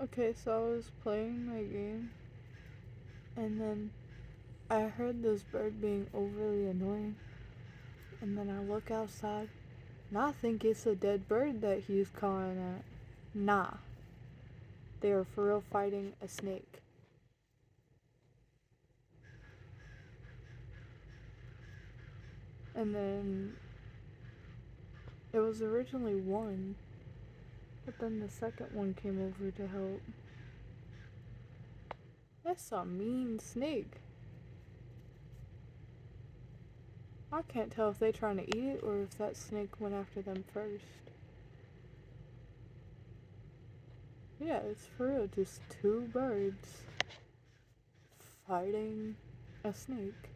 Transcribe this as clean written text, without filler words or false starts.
Okay, so I was playing my game, and then I heard this bird being overly annoying, and then I look outside, and I think it's a dead bird that he's calling at. Nah, they are for real fighting a snake. And then it was originally one, but then the second one came over to help. That's a mean snake. I can't tell if they trying to eat it or if that snake went after them first. Yeah, it's for real, just two birds fighting a snake.